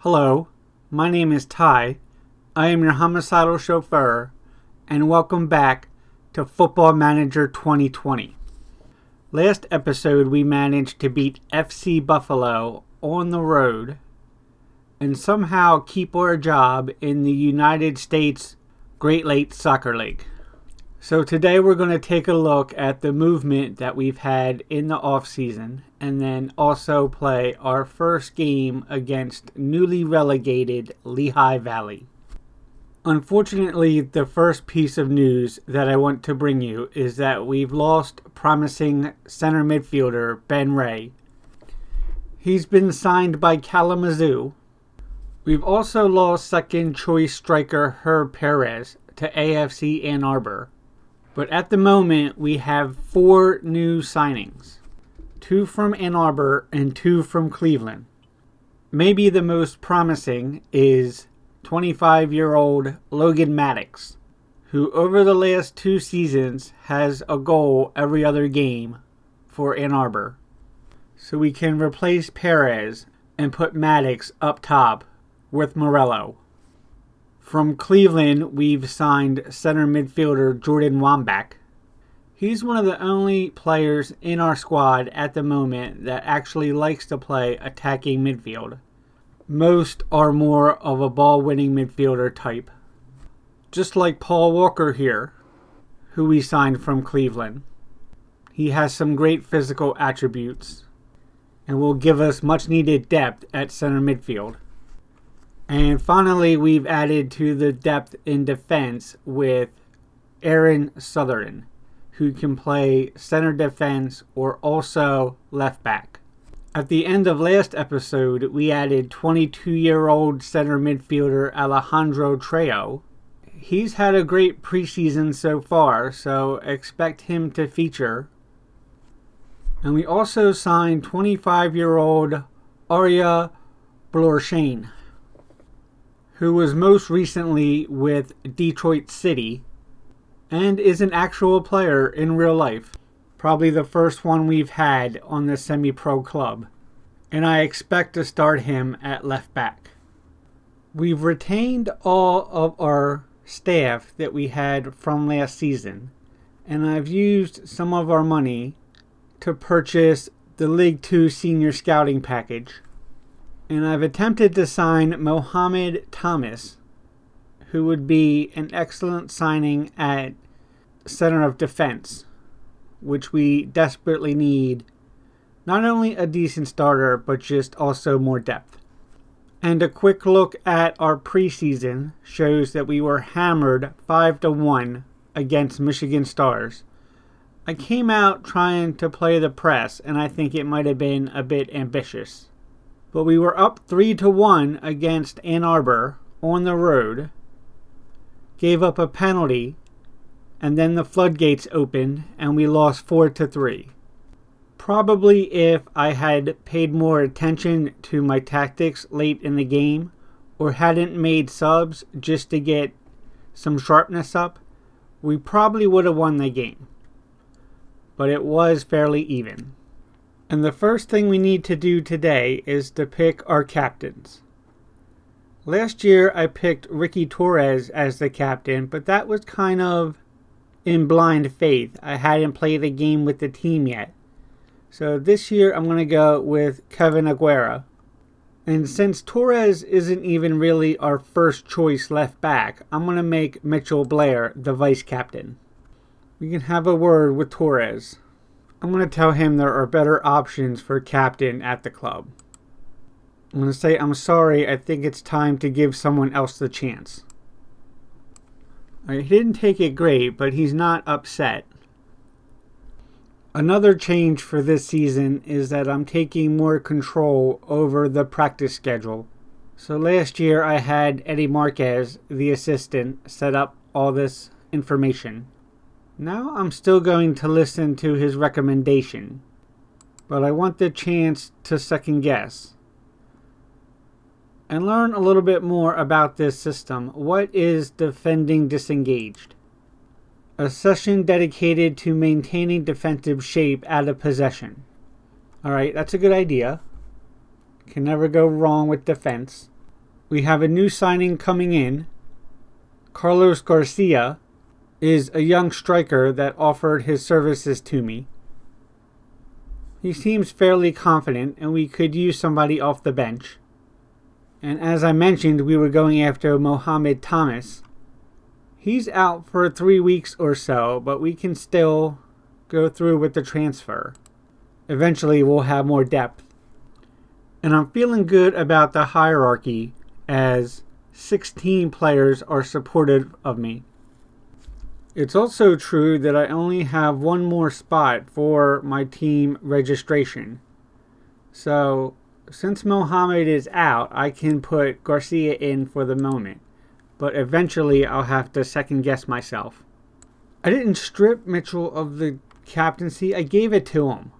Hello, my name is Ty. I am your homicidal chauffeur, and welcome back to Football Manager 2020. Last episode, we managed to beat FC Buffalo on the road and somehow keep our job in the United States Great Lakes Soccer League. So today we're going to take a look at the movement that we've had in the off-season and then also play our first game against newly relegated Lehigh Valley. Unfortunately, the first piece of news that I want to bring you is that we've lost promising center midfielder Ben Ray. He's been signed by Kalamazoo. We've also lost second choice striker Herb Perez to AFC Ann Arbor. But at the moment, we have 4 new signings. 2 from Ann Arbor and 2 from Cleveland. Maybe the most promising is 25-year-old Logan Maddox, who over the last 2 seasons has a goal every other game for Ann Arbor. So we can replace Perez and put Maddox up top with Morello. From Cleveland, we've signed center midfielder Jordan Wambach. He's one of the only players in our squad at the moment that actually likes to play attacking midfield. Most are more of a ball-winning midfielder type. Just like Paul Walker here, who we signed from Cleveland. He has some great physical attributes and will give us much-needed depth at center midfield. And finally, we've added to the depth in defense with Aaron Sutherland, who can play center defense or also left back. At the end of last episode, we added 22-year-old center midfielder Alejandro Trejo. He's had a great preseason so far, so expect him to feature. And we also signed 25-year-old Arya Blorshane, who was most recently with Detroit City and is an actual player in real life. Probably the first one we've had on the semi-pro club. And I expect to start him at left back. We've retained all of our staff that we had from last season. And I've used some of our money to purchase the League 2 Senior Scouting Package. And I've attempted to sign Mohamed Thomas, who would be an excellent signing at center of defense, which we desperately need not only a decent starter, but just also more depth. And a quick look at our preseason shows that we were hammered 5-1 against Michigan Stars. I came out trying to play the press, and I think it might have been a bit ambitious. But we were up 3-1 against Ann Arbor on the road, gave up a penalty, and then the floodgates opened and we lost 4-3. Probably if I had paid more attention to my tactics late in the game or hadn't made subs just to get some sharpness up, we probably would have won the game. But it was fairly even. And the first thing we need to do today is to pick our captains. Last year I picked Ricky Torres as the captain, but that was kind of in blind faith. I hadn't played a game with the team yet. So this year I'm going to go with Kevin Aguirre. And since Torres isn't even really our first choice left back, I'm going to make Mitchell Blair the vice captain. We can have a word with Torres. I'm going to tell him there are better options for captain at the club. I'm going to say, I'm sorry, I think it's time to give someone else the chance. He didn't take it great, but he's not upset. Another change for this season is that I'm taking more control over the practice schedule. So last year I had Eddie Marquez, the assistant, set up all this information. Now I'm still going to listen to his recommendation, but I want the chance to second guess and learn a little bit more about this system. What is defending disengaged? A session dedicated to maintaining defensive shape out of possession. Alright, that's a good idea. Can never go wrong with defense. We have a new signing coming in. Carlos Garcia is a young striker that offered his services to me. He seems fairly confident, and we could use somebody off the bench. And as I mentioned, we were going after Mohamed Thomas. He's out for 3 weeks or so, but we can still go through with the transfer. Eventually, we'll have more depth. And I'm feeling good about the hierarchy, as 16 players are supportive of me. It's also true that I only have one more spot for my team registration. So, since Mohamed is out, I can put Garcia in for the moment. But eventually, I'll have to second guess myself. I didn't strip Mitchell of the captaincy. I gave it to him.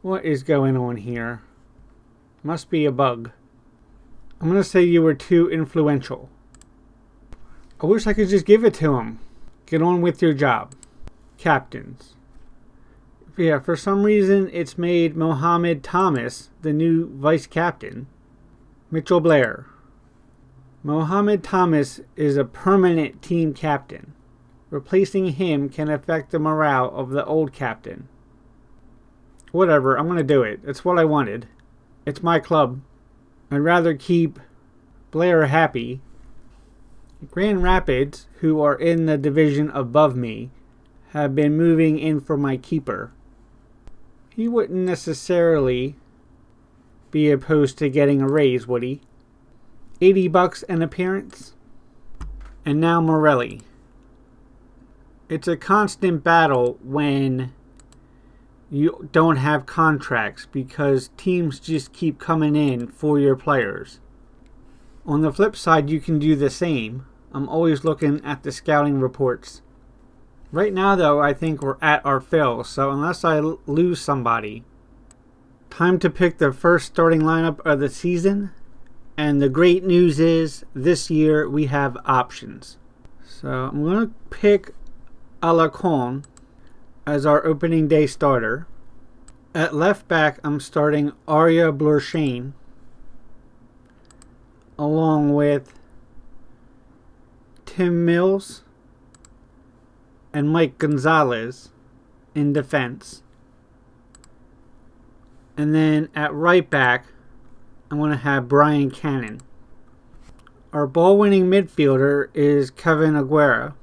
What is going on here? Must be a bug. I'm going to say you were too influential. I wish I could just give it to him. Get on with your job. Captains. Yeah, for some reason it's made Mohamed Thomas the new vice captain. Mitchell Blair. Mohamed Thomas is a permanent team captain. Replacing him can affect the morale of the old captain. Whatever, I'm going to do it. It's what I wanted. It's my club. I'd rather keep Blair happy. Grand Rapids, who are in the division above me, have been moving in for my keeper. He wouldn't necessarily be opposed to getting a raise, would he? $80 an appearance. And now Morelli. It's a constant battle when you don't have contracts because teams just keep coming in for your players. On the flip side, you can do the same. I'm always looking at the scouting reports. Right now, though, I think we're at our fill, so unless I lose somebody, time to pick the first starting lineup of the season. And the great news is, this year we have options. So I'm going to pick Alarcon as our opening day starter. At left back, I'm starting Arya Blorshane, along with Tim Mills and Mike Gonzalez in defense. And then at right back, I'm going to have Brian Cannon. Our ball-winning midfielder is Kevin Aguirre.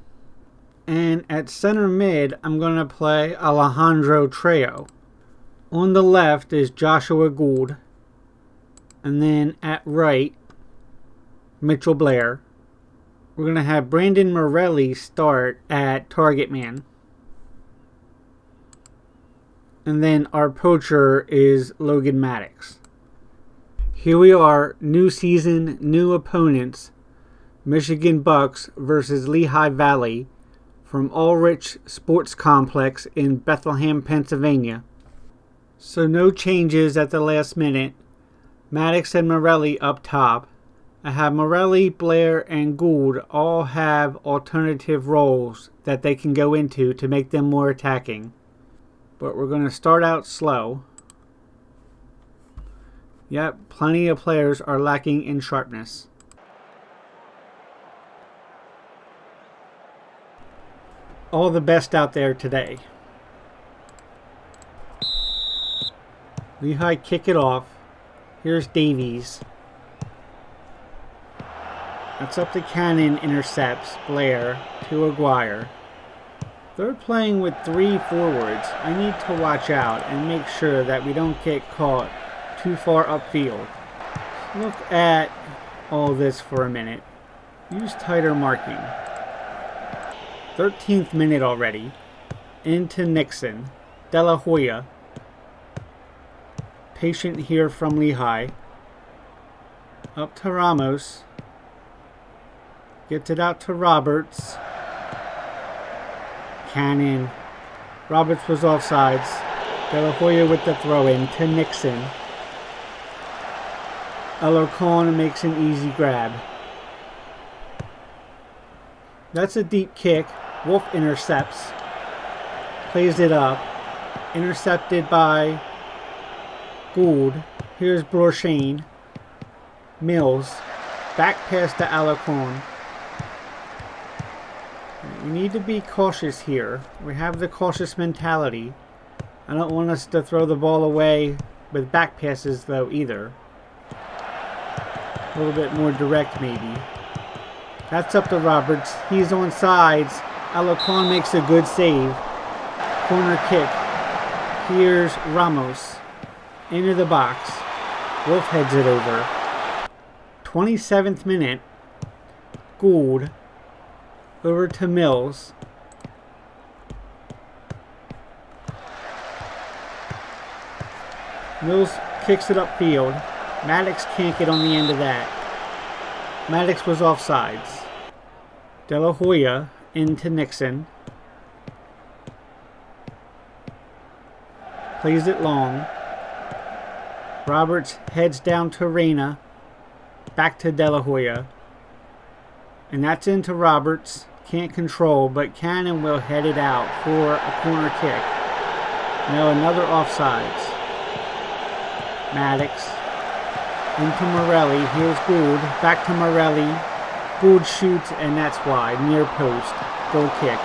And at center mid, I'm going to play Alejandro Trejo. On the left is Joshua Gould. And then at right, Mitchell Blair. We're going to have Brandon Morelli start at target man. And then our poacher is Logan Maddox. Here we are, new season, new opponents. Michigan Bucks versus Lehigh Valley from Ulrich Sports Complex in Bethlehem, Pennsylvania. So no changes at the last minute. Maddox and Morelli up top. I have Morelli, Blair, and Gould all have alternative roles that they can go into to make them more attacking. But we're going to start out slow. Yep, plenty of players are lacking in sharpness. All the best out there today. Lehigh kick it off. Here's Davies. That's up to Cannon, intercepts Blair to Aguirre. They're playing with 3 forwards. I need to watch out and make sure that we don't get caught too far upfield. Look at all this for a minute. Use tighter marking. 13th minute already. Into Nixon. De La Hoya. Patient here from Lehigh. Up to Ramos. Gets it out to Roberts. Cannon. Roberts was offsides. De La Hoya with the throw-in to Nixon. Alarcon makes an easy grab. That's a deep kick. Wolf intercepts. Plays it up. Intercepted by Gould. Here's Blorshane. Mills. Back pass to Alarcon. We need to be cautious here. We have the cautious mentality. I don't want us to throw the ball away with back passes though either. A little bit more direct maybe. That's up to Roberts. He's on sides. Alarcon makes a good save. Corner kick. Here's Ramos. Into the box. Wolf heads it over. 27th minute. Gould. Over to Mills. Mills kicks it upfield. Maddox can't get on the end of that. Maddox was offsides. De La Hoya into Nixon. Plays it long. Roberts heads down to Reyna. Back to De La Hoya. And that's into Roberts. Can't control, but Cannon will head it out for a corner kick. Now another offsides. Maddox. Into Morelli. Here's Gould. Back to Morelli. Gould shoots, and that's wide. Near post. Goal kick.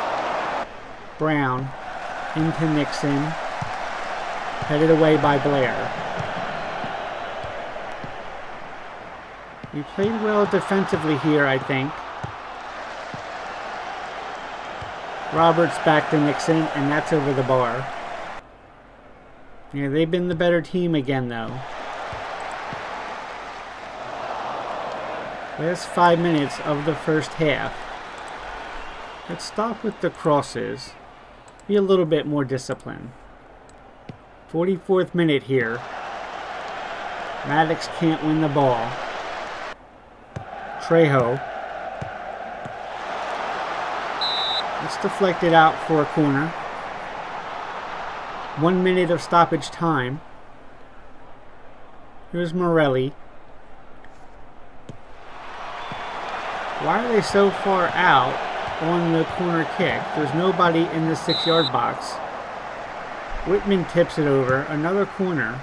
Brown. Into Nixon. Headed away by Blair. We played well defensively here, I think. Roberts back to Nixon, and that's over the bar. Yeah, they've been the better team again, though. Last 5 minutes of the first half. Let's stop with the crosses. Be a little bit more disciplined. 44th minute here. Maddox can't win the ball. Trejo. It's deflected out for a corner. 1 minute of stoppage time. Here's Morelli. Why are they so far out on the corner kick? There's nobody in the 6-yard box. Whitman tips it over. Another corner.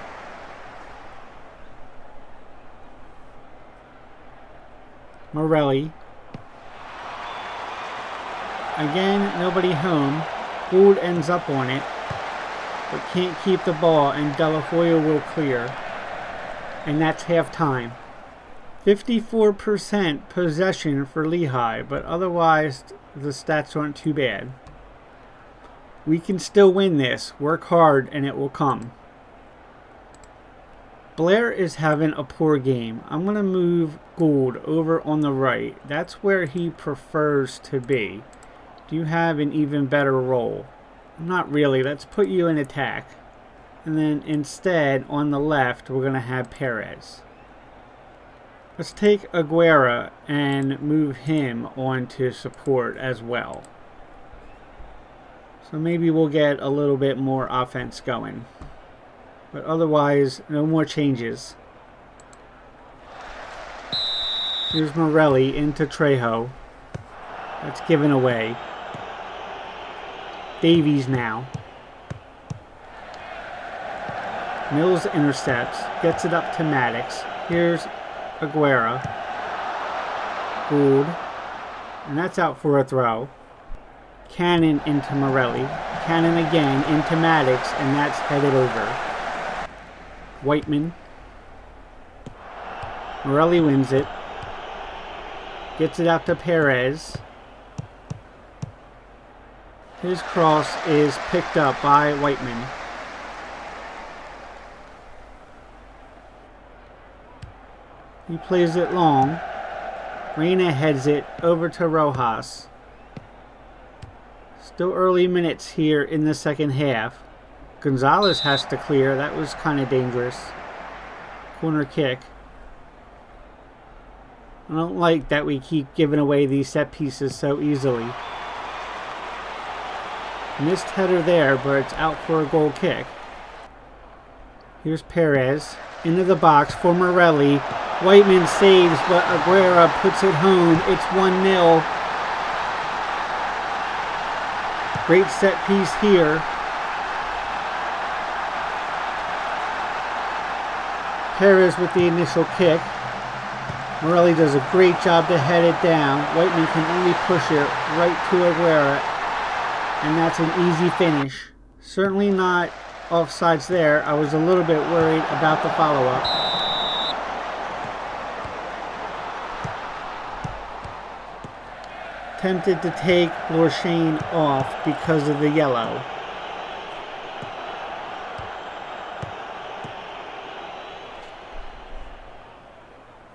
Morelli. Again, nobody home. Gould ends up on it, but can't keep the ball, and De La Hoya will clear. And that's halftime. 54% possession for Lehigh, but otherwise the stats aren't too bad. We can still win this. Work hard and it will come. Blair is having a poor game. I'm going to move Gould over on the right. That's where he prefers to be. Do you have an even better role? Not really. Let's put you in attack. And then instead, on the left, we're going to have Perez. Let's take Aguera and move him on to support as well. So maybe we'll get a little bit more offense going. But otherwise, no more changes. Here's Morelli into Trejo. That's given away. Davies now. Mills intercepts. Gets it up to Maddox. Here's Aguera. Gould. And that's out for a throw. Cannon into Morelli. Cannon again into Maddox, and that's headed over. Whiteman. Morelli wins it. Gets it out to Perez. His cross is picked up by Whiteman. He plays it long. Reyna heads it over to Rojas. Still early minutes here in the second half. Gonzalez has to clear. That was kind of dangerous. Corner kick. I don't like that we keep giving away these set pieces so easily. Missed header there, but it's out for a goal kick. Here's Perez. Into the box for Morelli. Whiteman saves, but Aguera puts it home. It's 1-0. Great set piece here. Perez with the initial kick. Morelli does a great job to head it down. Whiteman can only push it right to Aguera, and that's an easy finish. Certainly not offsides there. I was a little bit worried about the follow-up. Tempted to take Lorshane off because of the yellow.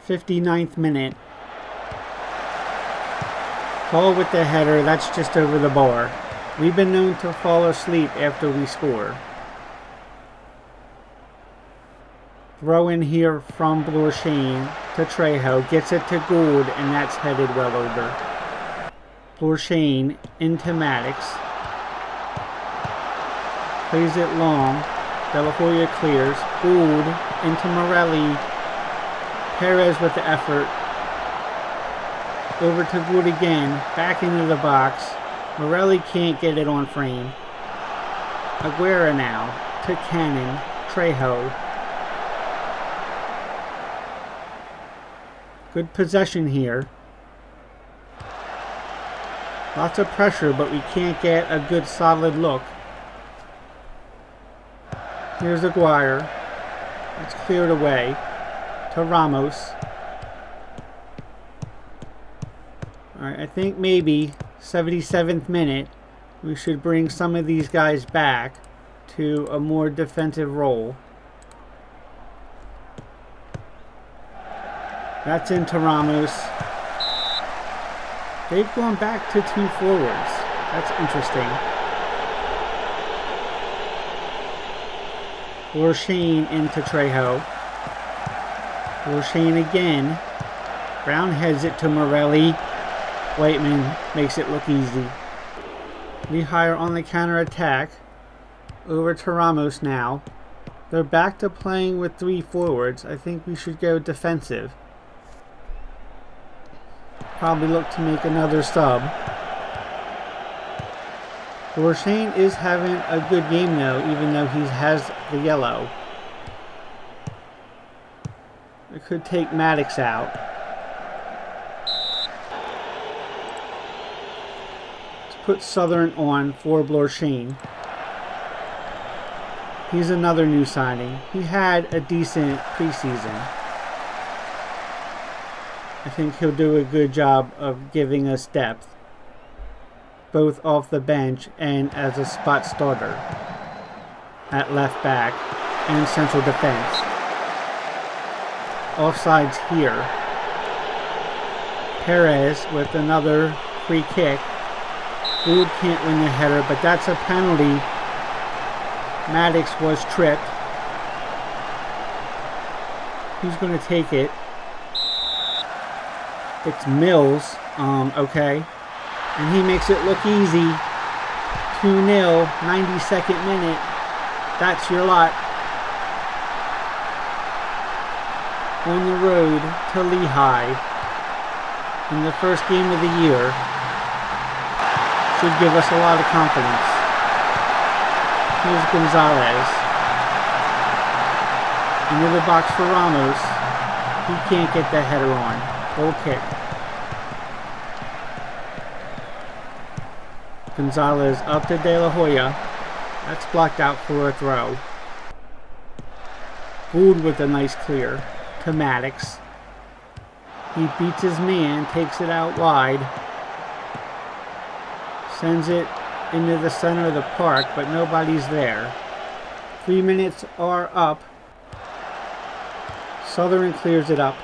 '59th minute. Ball with the header, that's just over the bar. We've been known to fall asleep after we score. Throw in here from Lorshane to Trejo, gets it to Gould, and that's headed well over. Lorshane into Maddox. Plays it long. De La Hoya clears. Gould into Morelli. Perez with the effort. Over to Gould again. Back into the box. Morelli can't get it on frame. Aguera now to Cannon. Trejo. Good possession here. Lots of pressure, but we can't get a good solid look. Here's Aguirre. It's cleared away to Ramos. Alright, I think maybe 77th minute we should bring some of these guys back to a more defensive role. That's into Ramos. They've gone back to 2 forwards. That's interesting. Lorshane into Trejo. Lorshane again. Brown heads it to Morelli. Whiteman makes it look easy. Lehigh are on the counter-attack. Over to Ramos now. They're back to playing with 3 forwards. I think we should go defensive. Probably look to make another sub. Lorshane is having a good game though, even though he has the yellow. It could take Maddox out. Let's put Southern on for Lorshane. He's another new signing. He had a decent preseason. I think he'll do a good job of giving us depth, both off the bench and as a spot starter at left back and central defense. Offsides here. Perez with another free kick. Gould can't win the header, but that's a penalty. Maddox was tripped. Who's going to take it? It's Mills, okay. And he makes it look easy. 2-0, 92nd minute. That's your lot. On the road to Lehigh. In the first game of the year. Should give us a lot of confidence. Here's Gonzalez. Into the box for Ramos. He can't get the header on. Goal kick. Gonzalez up to De La Hoya. That's blocked out for a throw. Gould with a nice clear to Maddox. He beats his man, takes it out wide. Sends it into the center of the park, but nobody's there. 3 minutes are up. Southern clears it up.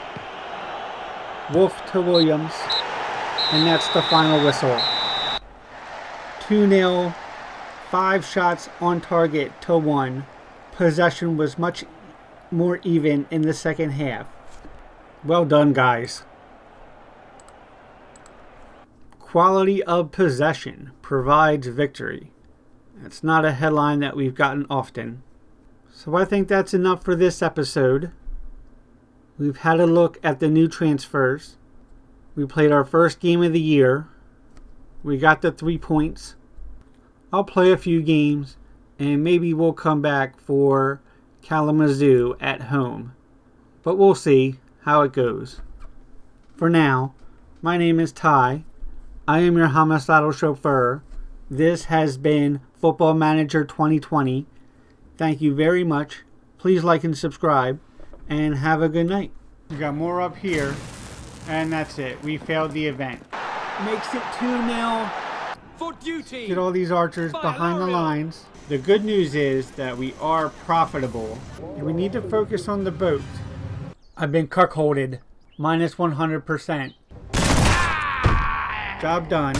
Wolf to Williams, and that's the final whistle. 2-0, 5 shots on target to 1. Possession was much more even in the second half. Well done, guys. Quality of possession provides victory. That's not a headline that we've gotten often. So I think that's enough for this episode. We've had a look at the new transfers. We played our first game of the year. We got the 3 points. I'll play a few games, and maybe we'll come back for Kalamazoo at home. But we'll see how it goes. For now, my name is Ty. I am your homicidal chauffeur. This has been Football Manager 2020. Thank you very much. Please like and subscribe, and have a good night. We got more up here, and that's it. We failed the event. Makes it 2-0. For duty. Get all these archers behind the lines. The good news is that we are profitable, and we need to focus on the boat. I've been cuckolded. -100%. Job done.